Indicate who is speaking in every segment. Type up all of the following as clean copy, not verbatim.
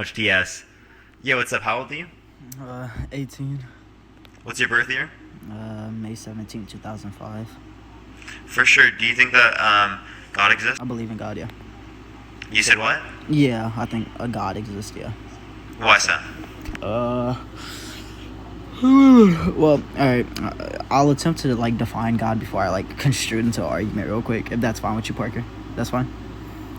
Speaker 1: Much TS. Yo, what's up? How old are you?
Speaker 2: 18.
Speaker 1: What's your birth year?
Speaker 2: May 17, 2005.
Speaker 1: For sure. Do you think that God exists?
Speaker 2: I believe in God, yeah.
Speaker 1: You said what?
Speaker 2: Yeah, I think a God exists, yeah.
Speaker 1: Why so?
Speaker 2: Well, alright. I'll attempt to, define God before I, construe it into an argument real quick, if that's fine with you, Parker. That's fine?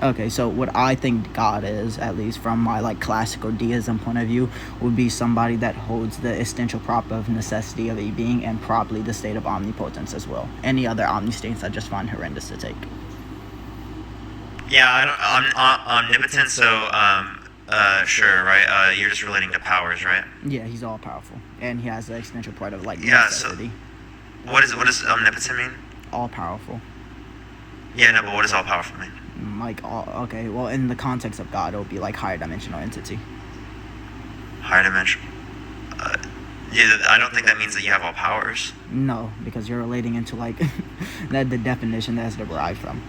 Speaker 2: Okay, so what I think God is, at least from my, classical deism point of view, would be somebody that holds the essential prop of necessity of a being and probably the state of omnipotence as well. Any other omnistates I just find horrendous to take.
Speaker 1: Yeah, I'm omnipotent, so, sure, right? You're just relating to powers, right?
Speaker 2: Yeah, he's all powerful. And he has the essential part of,
Speaker 1: Yeah,
Speaker 2: necessity.
Speaker 1: So, what does omnipotent mean?
Speaker 2: All powerful.
Speaker 1: Yeah, no, but what does all powerful mean?
Speaker 2: Okay, well, in the context of God, it would be higher dimensional entity.
Speaker 1: Higher dimension. Yeah, I don't think that means that you have all powers.
Speaker 2: No, because you're relating into, that the definition that's derived from.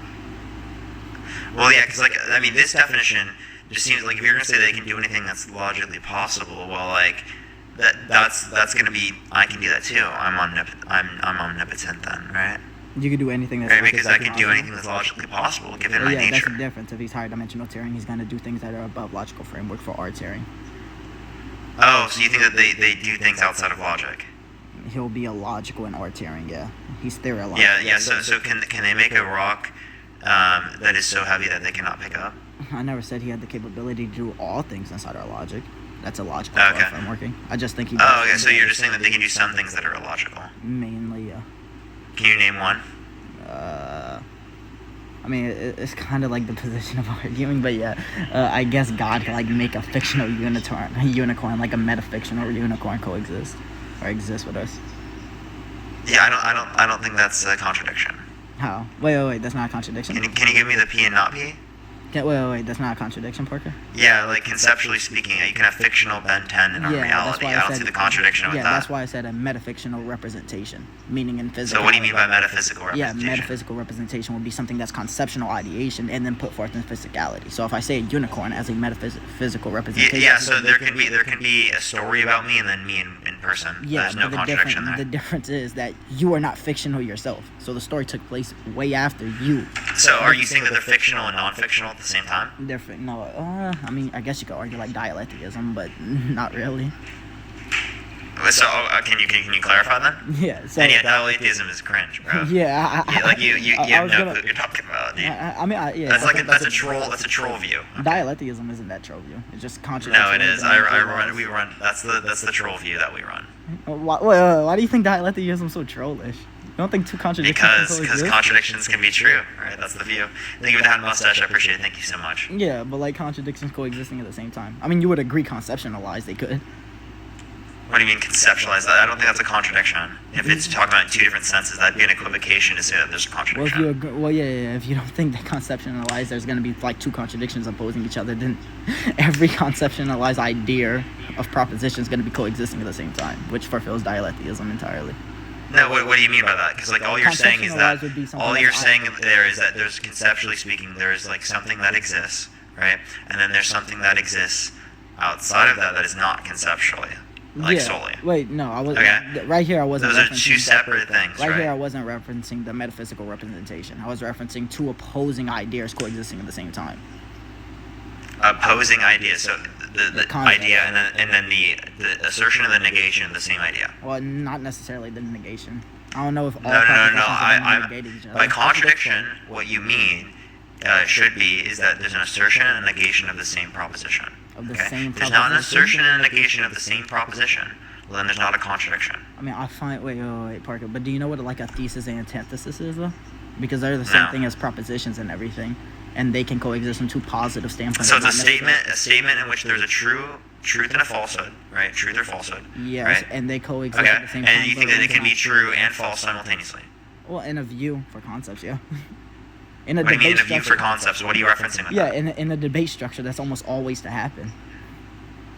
Speaker 1: Well, yeah, because, this definition just seems like if you're going to say they can do anything that's logically possible, well, that's going to be, I can do that too. I'm omnipotent then, right?
Speaker 2: You could do anything that's
Speaker 1: right, because I can do anything that's logically possible, given my nature.
Speaker 2: Yeah, that's the difference. If he's higher dimensional tearing, he's going to do things that are above logical framework for our tearing.
Speaker 1: Oh, so you think that they do things outside of logic?
Speaker 2: He'll be illogical in our tearing, yeah. He's theoretical.
Speaker 1: Yeah, so can they make a rock that is so heavy that they cannot pick up?
Speaker 2: I never said he had the capability to do all things inside our logic. That's illogical frameworking. I just think he...
Speaker 1: Oh, okay, so you're just saying that they can do some things that are illogical?
Speaker 2: Mainly, yeah.
Speaker 1: Can you name one?
Speaker 2: It's kind of like the position of arguing, but yeah, I guess God can make a fictional unicorn, like a metafictional unicorn coexist or exist with us.
Speaker 1: Yeah, I don't think that's a contradiction.
Speaker 2: How? Wait, that's not a contradiction.
Speaker 1: Can you give me the P and not P?
Speaker 2: Wait, that's not a contradiction, Parker?
Speaker 1: Yeah, conceptually speaking, you can have fictional Ben 10 in our reality. I don't see the contradiction with that.
Speaker 2: Yeah, that's why I said a metafictional representation, meaning in physical.
Speaker 1: So what do you mean by metaphysical representation?
Speaker 2: Yeah, metaphysical representation would be something that's conceptual ideation and then put forth in physicality. So if I say a unicorn as a metaphysical representation...
Speaker 1: Yeah, so there can be a story about me and then me in person.
Speaker 2: Yeah,
Speaker 1: there's no contradiction there.
Speaker 2: The difference is that you are not fictional yourself. So the story took place way after you.
Speaker 1: So are you saying that they're fictional and non-fictional at the same time?
Speaker 2: Different. No, I guess you could argue dialetheism, but not really.
Speaker 1: So can you clarify then?
Speaker 2: Yeah. So
Speaker 1: dialetheism is cringe, bro.
Speaker 2: Yeah.
Speaker 1: You have no clue what you're talking about, dude.
Speaker 2: Yeah.
Speaker 1: That's a troll. That's a troll view. Okay.
Speaker 2: Dialetheism isn't that troll view. It's just contradiction.
Speaker 1: No, it is. We run. That's the troll view that we run.
Speaker 2: Why do you think dialetheism is so trollish? You don't think two contradictions
Speaker 1: Because contradictions can be true, right? That's the view. Thank you for that mustache. I appreciate it. Thank you so much.
Speaker 2: Yeah, but contradictions coexisting at the same time. You would agree conceptualize they could.
Speaker 1: What do you mean conceptualize? I don't think that's a contradiction. If it's talking about in two different senses, that'd be an equivocation to say that there's a contradiction.
Speaker 2: If you don't think that conceptualize there's going to be two contradictions opposing each other, then every conceptualized idea of proposition is going to be coexisting at the same time, which fulfills dialetheism entirely.
Speaker 1: No, what do you mean by that? Because all you're saying is that there's conceptually speaking, there's something that exists, right? And then there's something that exists outside of that is not conceptually, solely.
Speaker 2: Wait, no, I was
Speaker 1: okay.
Speaker 2: Right here. I wasn't.
Speaker 1: Those are two separate things.
Speaker 2: Right here, I wasn't referencing the metaphysical representation. I was referencing two opposing ideas coexisting at the same time.
Speaker 1: Opposing ideas, so the idea and then the assertion and the negation of the same idea.
Speaker 2: Well, not necessarily the negation. I don't know if all
Speaker 1: I'm
Speaker 2: negate each other.
Speaker 1: By contradiction, what you mean should be is that there's an assertion and a negation of the same proposition.
Speaker 2: Of the same proposition?
Speaker 1: There's not an assertion and a negation of the same proposition. Well, then there's not a contradiction.
Speaker 2: I find... Wait, Parker. But do you know what a thesis and antithesis is, though? Because they're the same thing as propositions and everything. And they can coexist from two positive standpoints.
Speaker 1: So it's a statement in which there's a truth and a falsehood, right? Truth or falsehood.
Speaker 2: Yes, right? And they coexist at the same time.
Speaker 1: And you think that it can be true and false simultaneously?
Speaker 2: Well, in a view for concepts, yeah.
Speaker 1: What do you mean in a view for concepts? What are you referencing with that?
Speaker 2: Yeah, in a debate structure, that's almost always to happen.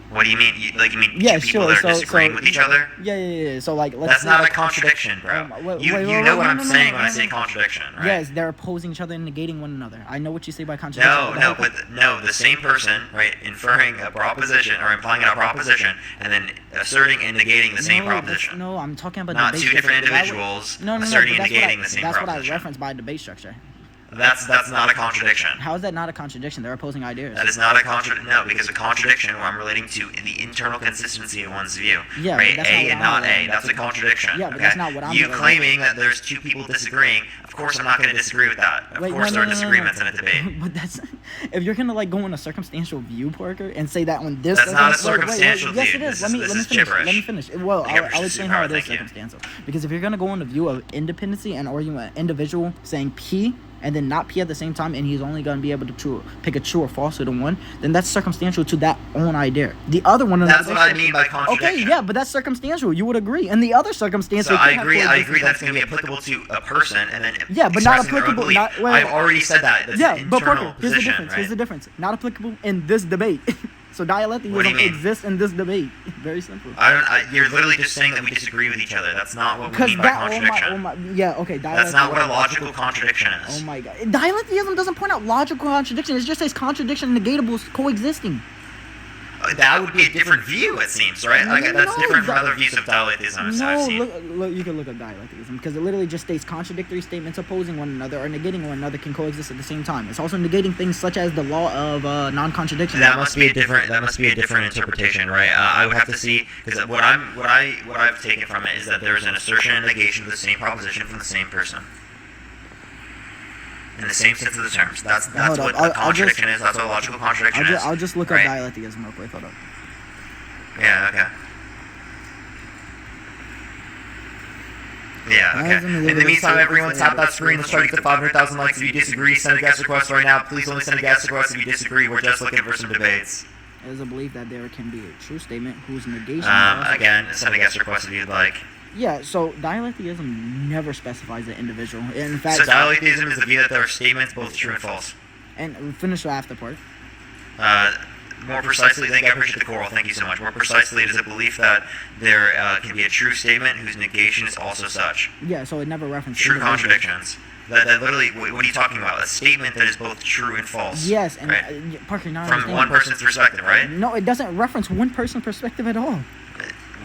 Speaker 1: What do you mean? You mean
Speaker 2: Yeah,
Speaker 1: two people
Speaker 2: sure.
Speaker 1: that are disagreeing with each other?
Speaker 2: Yeah. So like, let's.
Speaker 1: That's not a contradiction, bro. You know what I'm saying when I say contradiction, right?
Speaker 2: Yes, they're opposing each other and negating one another. I know what you say by contradiction.
Speaker 1: No, the same person, right, inferring a proposition or implying a proposition, and then asserting and negating the same proposition.
Speaker 2: No, I'm talking about
Speaker 1: not
Speaker 2: debate
Speaker 1: two different
Speaker 2: structure.
Speaker 1: individuals
Speaker 2: No,
Speaker 1: asserting and negating the same
Speaker 2: that's
Speaker 1: proposition.
Speaker 2: That's what I referenced by debate structure.
Speaker 1: That's not a contradiction.
Speaker 2: How is that not a contradiction? They're opposing ideas.
Speaker 1: That is not a contradiction. No, because a contradiction, where I'm relating to the internal consistency of one's view.
Speaker 2: Yeah,
Speaker 1: right?
Speaker 2: But that's
Speaker 1: A
Speaker 2: not
Speaker 1: and not A. That's a contradiction.
Speaker 2: Yeah, but that's not what I'm
Speaker 1: You
Speaker 2: relating.
Speaker 1: claiming that there's two people disagreeing. Of course, I'm not going to disagree with that. Of course, there are disagreements in a debate.
Speaker 2: But that's if you're gonna like go on a circumstantial view, Parker, and say that on this.
Speaker 1: That's not a circumstantial
Speaker 2: Yes,
Speaker 1: view.
Speaker 2: it is.
Speaker 1: This is
Speaker 2: finish.
Speaker 1: gibberish.
Speaker 2: Let me finish. Well, I'll explain how it is
Speaker 1: Thank you.
Speaker 2: circumstantial. Because if you're gonna go on the view of independency and arguing an individual saying P and then not P at the same time, and he's only gonna be able to pick a true or falsehood on one, then that's circumstantial to that own idea. The other one.
Speaker 1: That's what I mean by contradiction.
Speaker 2: Okay, yeah, but that's circumstantial. You would agree. And the other circumstantial.
Speaker 1: So I agree that's going to be applicable to a person, and then
Speaker 2: yeah, but not applicable.
Speaker 1: I've already said that. That's
Speaker 2: yeah,
Speaker 1: an
Speaker 2: but
Speaker 1: internal
Speaker 2: Parker, here's the
Speaker 1: position,
Speaker 2: difference.
Speaker 1: right?
Speaker 2: Here's the difference. Not applicable in this debate. So dialetheism exists in this debate. Very simple.
Speaker 1: You're literally just saying that we disagree with each other. That's not what we mean by contradiction.
Speaker 2: Yeah, okay.
Speaker 1: That's not what a logical contradiction is.
Speaker 2: Oh my god. Dialetheism doesn't point out logical contradiction. It just says contradiction and negatables coexisting.
Speaker 1: That would be a different view, it seems, right? That's different from other views of dialetheism I've seen.
Speaker 2: Look, you can look up dialetheism because it literally just states contradictory statements opposing one another or negating one another can coexist at the same time. It's also negating things such as the law of non-contradiction.
Speaker 1: That must be a different interpretation, right? I would have to see, because what I've taken from it is that there's an assertion and negation of the same proposition from the same person. In the same sense of the terms. That's what a contradiction is. That's what a logical contradiction is.
Speaker 2: I'll just look up dialetheism real quick. Hold up.
Speaker 1: Yeah, okay. Yeah, okay. In the meantime, everyone tap that screen. Let's try to get to 500,000 likes. If you disagree, send a guest request right now. Please only send a guest request if you disagree. We're just looking for some debates.
Speaker 2: It is a belief that there can be a true statement whose negation...
Speaker 1: Again, send a guest request if you'd like.
Speaker 2: Yeah, so dialetheism never specifies an individual. In fact,
Speaker 1: so dialetheism is the view that there are statements both true and false.
Speaker 2: And finish the after part.
Speaker 1: More precisely, I appreciate the choral, thank you so much. More precisely, it is a belief that there can be a true statement whose negation is also such.
Speaker 2: Yeah, so it never references
Speaker 1: true contradictions. That literally, what are you talking about? A statement that is both true and false.
Speaker 2: Yes, and
Speaker 1: right?
Speaker 2: Parker, not
Speaker 1: from one person's perspective, right?
Speaker 2: No, it doesn't reference one person's perspective at all.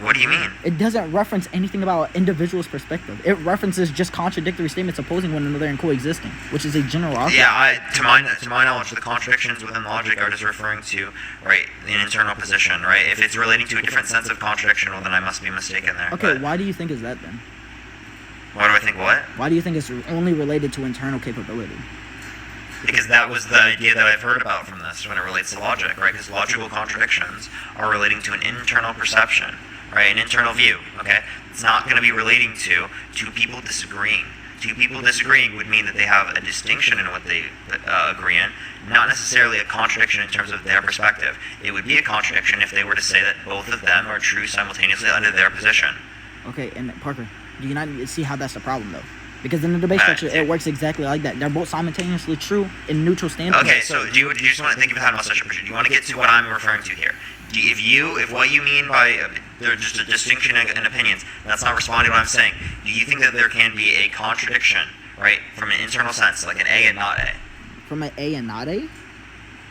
Speaker 1: What do you mean?
Speaker 2: It doesn't reference anything about an individual's perspective. It references just contradictory statements opposing one another and coexisting, which is a general option.
Speaker 1: Yeah, to my knowledge, the contradictions within logic are just referring to, right, an internal position, right? If it's relating to a different sense of contradiction, well, then I must be mistaken there.
Speaker 2: Okay, why do you think is that then?
Speaker 1: Why do I think what?
Speaker 2: Why do you think it's only related to internal capability?
Speaker 1: Because that was the idea that I've heard about from this when it relates to logic, right? Because logical contradictions are relating to an internal perception, right? An internal view, okay? It's not going to be relating to two people disagreeing. Two people disagreeing would mean that they have a distinction in what they agree in, not necessarily a contradiction in terms of their perspective. It would be a contradiction if they were to say that both of them are true simultaneously under their position.
Speaker 2: Okay, and Parker, do you not see how that's the problem, though? Because in the debate structure, it works exactly like that. They're both simultaneously true in neutral standpoints.
Speaker 1: Okay, so do you just want to think of how much such a Do you want to get to what I'm referring to here? If what you mean by there's just a distinction in opinions, that's not responding to what I'm saying. Do you think that there can be a contradiction, right, from an internal sense, like an A and not A?
Speaker 2: From an A and not A?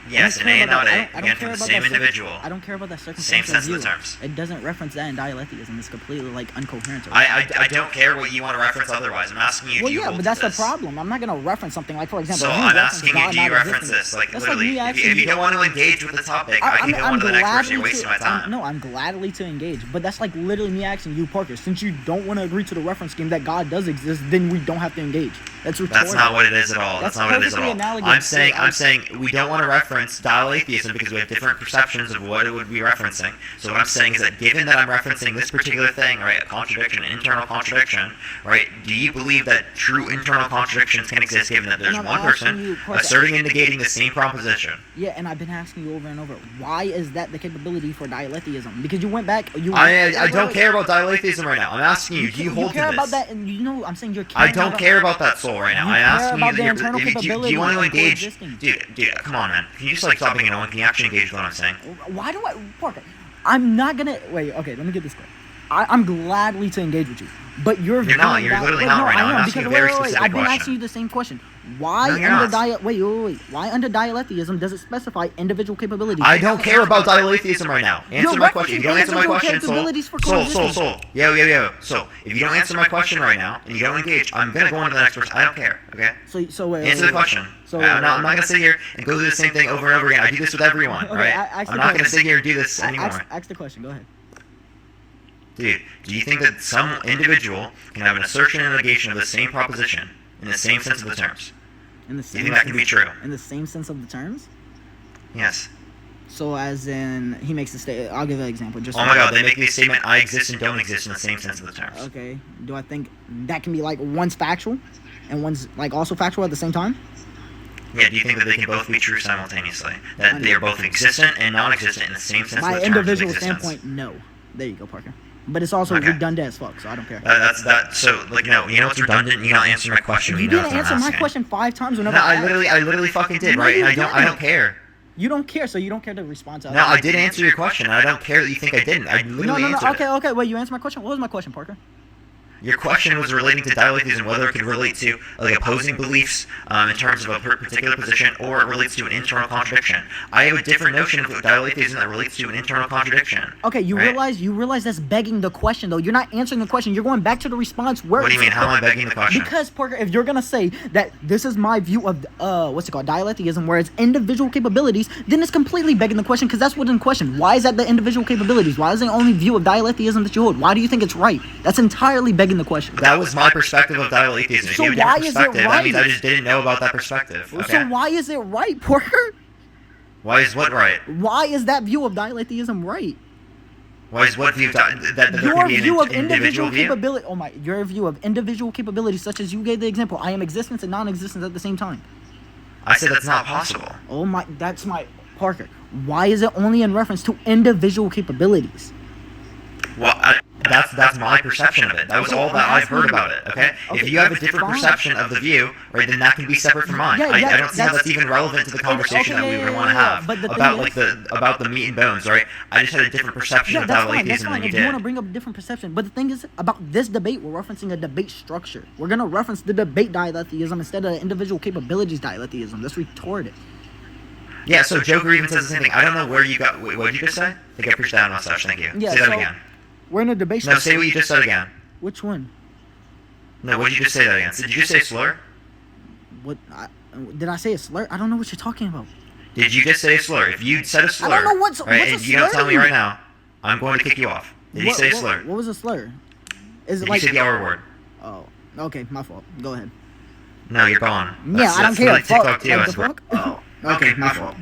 Speaker 1: Yes, an A and not A, again, from the same individual.
Speaker 2: I don't care about that circumstance.
Speaker 1: Same sense of the terms.
Speaker 2: It doesn't reference that in dialetheism. It's completely, like, incoherent.
Speaker 1: I don't care what you want to reference otherwise. I'm asking you,
Speaker 2: well, yeah, but that's the problem. I'm not going to reference something like, for example...
Speaker 1: So I'm asking you, do you reference this? Like, literally, if you don't want to engage with the topic, I can go on to the next person. You're wasting my time.
Speaker 2: No, I'm gladly to engage. But that's like literally me asking you, Parker, since you don't want to agree to the reference scheme that God does exist, then we don't have to engage. That's rhetorical.
Speaker 1: That's not what it is at all. That's not what it is at all. I'm saying we don't want to reference dialetheism because we have different perceptions of what it would be referencing. So what I'm saying is that given that I'm referencing this particular thing, right, a contradiction, an internal contradiction, right, do you believe that true internal contradictions can exist given that there's one person asserting and negating the same proposition?
Speaker 2: Yeah, and I've been asking you over and over, why is that the capability for dialetheism? Because you went back...
Speaker 1: I don't care about dialetheism right now. I'm asking you, do you hold to this?
Speaker 2: You care about that, and you know, I'm saying you're
Speaker 1: I don't care about that soul right now. I'm asking you, do you want to engage? Dude, come on, man. Can you just, like, stop being annoying? Can you actually engage with what I'm saying?
Speaker 2: Why do I... Parker, I'm not gonna wait. Okay, let me get this clear. I'm gladly to engage with you, but you're
Speaker 1: not. You're literally not right now. I'm asking you a very specific
Speaker 2: I've been
Speaker 1: question.
Speaker 2: asking you the same question. Why
Speaker 1: No, you're
Speaker 2: under
Speaker 1: not.
Speaker 2: Why under dialetheism does it specify individual capabilities?
Speaker 1: I don't care about dialetheism right now. Answer my question. If you don't answer my question, Soul. Yo. So, if you don't answer my question right now, and you don't engage, I'm gonna go on to the next person. I don't care, okay?
Speaker 2: So wait.
Speaker 1: Answer the question. I'm not gonna sit here and go through the same thing over and over again. I do this with everyone,
Speaker 2: Okay,
Speaker 1: right? I'm not gonna sit here and do this anymore.
Speaker 2: Ask the question. Go ahead.
Speaker 1: Dude, do you think that some individual can have an assertion and negation of the same proposition in the same sense of the terms?
Speaker 2: In the
Speaker 1: Do
Speaker 2: same
Speaker 1: you think that can be true?
Speaker 2: In the same sense of the terms?
Speaker 1: Yes.
Speaker 2: So as in, he makes a statement. I'll give an example.
Speaker 1: Oh my god, they make the statement, I exist and don't exist in the same sense of the terms.
Speaker 2: Okay. Do I think that can be like one's factual and one's like also factual at the same time?
Speaker 1: Yeah, do you think that they can both be true simultaneously? That they are both existent and non-existent in the same sense of the terms?
Speaker 2: My individual standpoint, no. There you go, Parker. But it's also redundant as fuck, so I don't care.
Speaker 1: So, like, no, you know what's redundant? You not answer my question.
Speaker 2: You didn't answer my question 5 times whenever
Speaker 1: No, I literally fucking did, right? And I don't care.
Speaker 2: You don't care, so you don't care to respond to.
Speaker 1: No, I did answer your question. I don't care that you think I didn't. I literally answered it.
Speaker 2: Okay. Wait, you answered my question. What was my question, Parker?
Speaker 1: Your question was relating to dialetheism, whether it could relate to like opposing beliefs in terms of a particular position, or it relates to an internal contradiction. I have a different notion of dialetheism that relates to an internal contradiction.
Speaker 2: Okay, you realize that's begging the question though. You're not answering the question. You're going back to the response. What
Speaker 1: do you mean? How am I begging the question?
Speaker 2: Because Parker, if you're gonna say that this is my view of what's it called, dialetheism, where it's individual capabilities, then it's completely begging the question because that's what's in question. Why is that the individual capabilities? Why is it the only view of dialetheism that you hold? Why do you think it's right? That's entirely begging the question.
Speaker 1: That was my perspective of dialetheism. If
Speaker 2: So
Speaker 1: you have a
Speaker 2: why
Speaker 1: different
Speaker 2: is it
Speaker 1: perspective,
Speaker 2: right?
Speaker 1: that means I just didn't know about that perspective. Okay?
Speaker 2: So why is it right, Parker?
Speaker 1: Why is what right?
Speaker 2: Why is that view of dialetheism right?
Speaker 1: Why is what view that there
Speaker 2: Your
Speaker 1: could be
Speaker 2: view
Speaker 1: an
Speaker 2: of
Speaker 1: individual view?
Speaker 2: capability. Oh my! Your view of individual capabilities, such as you gave the example. I am existence and non-existence at the same time.
Speaker 1: I said that's not possible.
Speaker 2: Oh my! That's my Parker. Why is it only in reference to individual capabilities?
Speaker 1: Well, that's my perception of it. That was all that I've heard about it, okay? If you have a different perception of the view, right, then that can be separate from mine. I don't see how that's even relevant to the conversation that we would want to have about the meat and bones, right? I just had a different perception of dialetheism than you
Speaker 2: If
Speaker 1: did.
Speaker 2: you want to bring up a different perception, but the thing is about this debate, we're referencing a debate structure. We're gonna reference the debate dialetheism instead of individual capabilities dialetheism. That's retarded.
Speaker 1: Yeah, so Joker even says the same thing. I don't know where you got. What did you just say? I think I pushed that on mustache. Thank you.
Speaker 2: Yeah,
Speaker 1: say that
Speaker 2: so
Speaker 1: again.
Speaker 2: We're in a debate.
Speaker 1: No, say what you just said again.
Speaker 2: Which one?
Speaker 1: No, what did you just say that again? Did you just say slur?
Speaker 2: What? Did I say a slur? I don't know what you're talking about.
Speaker 1: Did you just say a slur? If you said a slur,
Speaker 2: I don't know what's
Speaker 1: right,
Speaker 2: a
Speaker 1: and you don't
Speaker 2: slur
Speaker 1: tell me
Speaker 2: to
Speaker 1: right
Speaker 2: you?
Speaker 1: now, I'm going to kick you off. Did you say a slur?
Speaker 2: What was a slur? Is it
Speaker 1: Did
Speaker 2: like
Speaker 1: you say the R word?
Speaker 2: Oh, okay, my fault. Go ahead.
Speaker 1: No, you're gone.
Speaker 2: Yeah, I don't care.
Speaker 1: Really TikTok
Speaker 2: Fuck,
Speaker 1: too, I
Speaker 2: like the
Speaker 1: swear.
Speaker 2: fuck?
Speaker 1: Oh, okay, my fault.